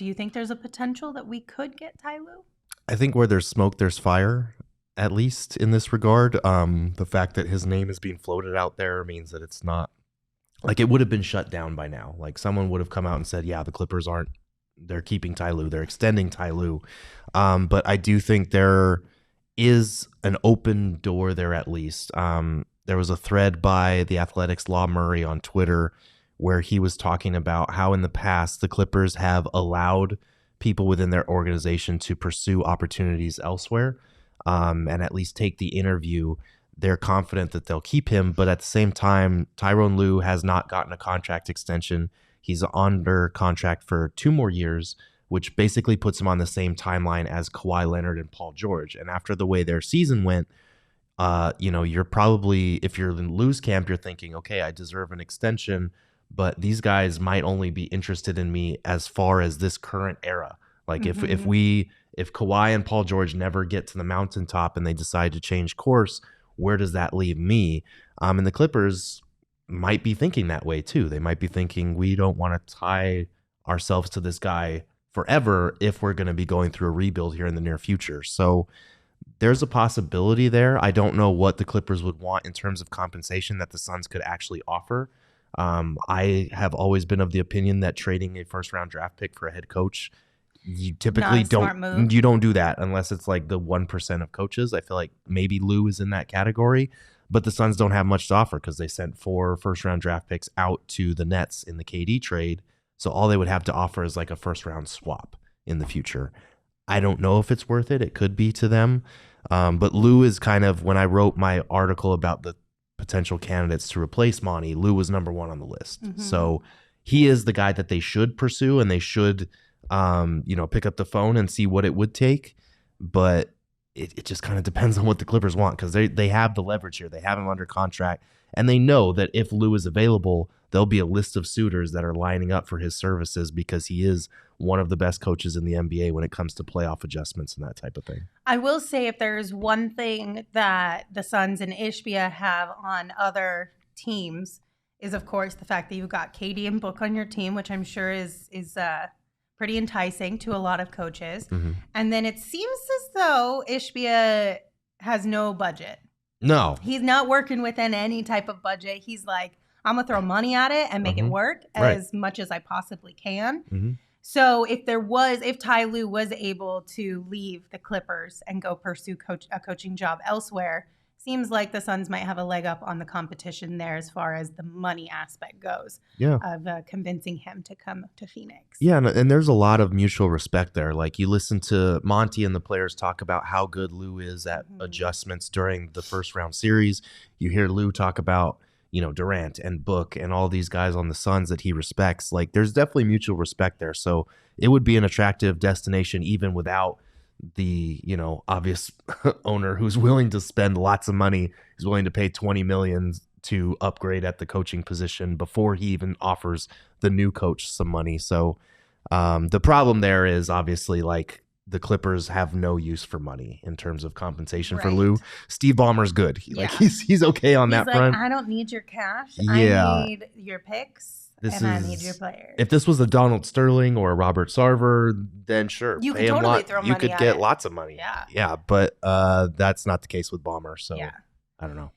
Do you think there's a potential that we could get Ty Lue? I think where there's smoke, there's fire, at least in this regard. The fact that his name is being floated out there means that it's not, like, it would have been shut down by now. Like, someone would have come out and said, yeah, the Clippers they're keeping Ty Lue, they're extending Ty Lue. But I do think there is an open door there at least. There was a thread by the Athletics' Law Murray on Twitter where he was talking about how in the past the Clippers have allowed people within their organization to pursue opportunities elsewhere, and at least take the interview. They're confident that they'll keep him, but at the same time, Tyronn Lue has not gotten a contract extension. He's under contract for 2 more years, which basically puts him on the same timeline as Kawhi Leonard and Paul George. And after the way their season went, you're probably, if you're in Lue's camp, you're thinking, okay, I deserve an extension, but these guys might only be interested in me as far as this current era. Like if Kawhi and Paul George never get to the mountaintop and they decide to change course, where does that leave me? And the Clippers might be thinking that way too. They might be thinking, we don't want to tie ourselves to this guy forever if we're going to be going through a rebuild here in the near future. So there's a possibility there. I don't know what the Clippers would want in terms of compensation that the Suns could actually offer. I have always been of the opinion that trading a first-round draft pick for a head coach, you typically don't do that unless it's like the 1% of coaches. I feel like maybe Lue is in that category, but the Suns don't have much to offer because they sent 4 first-round draft picks out to the Nets in the KD trade. So all they would have to offer is like a first-round swap in the future. I don't know if it's worth it. It could be to them. But Lue is kind of, when I wrote my article about the potential candidates to replace Monty, Lue was number 1 on the list. Mm-hmm. So he is the guy that they should pursue, and they should pick up the phone and see what it would take. But it just kind of depends on what the Clippers want, because they have the leverage here. They have him under contract, and they know that if Lue is available, there'll be a list of suitors that are lining up for his services because he is one of the best coaches in the NBA when it comes to playoff adjustments and that type of thing. I will say, if there's one thing that the Suns and Ishbia have on other teams, is of course the fact that you've got KD and Book on your team, which I'm sure is pretty enticing to a lot of coaches. Mm-hmm. And then it seems as though Ishbia has no budget. No. He's not working within any type of budget. He's like, I'm going to throw money at it and make it work as much as I possibly can. Mm-hmm. So if Ty Lue was able to leave the Clippers and go pursue a coaching job elsewhere, seems like the Suns might have a leg up on the competition there as far as the money aspect goes. Yeah. Of convincing him to come to Phoenix. Yeah, and there's a lot of mutual respect there. Like, you listen to Monty and the players talk about how good Lue is at adjustments during the first round series. You hear Lue talk about, Durant and Book and all these guys on the Suns that he respects. Like, there's definitely mutual respect there. So it would be an attractive destination even without the, obvious owner who's willing to spend lots of money, who's willing to pay $20 million to upgrade at the coaching position before he even offers the new coach some money. So the problem there is obviously, like, the Clippers have no use for money in terms of compensation for Lue. Steve Ballmer's good. He's okay on that front. I don't need your cash. Yeah. I need your picks. I need your players. If this was a Donald Sterling or a Robert Sarver, then sure, you could totally throw money. You could get lots of money. Yeah, but that's not the case with Ballmer. So I don't know.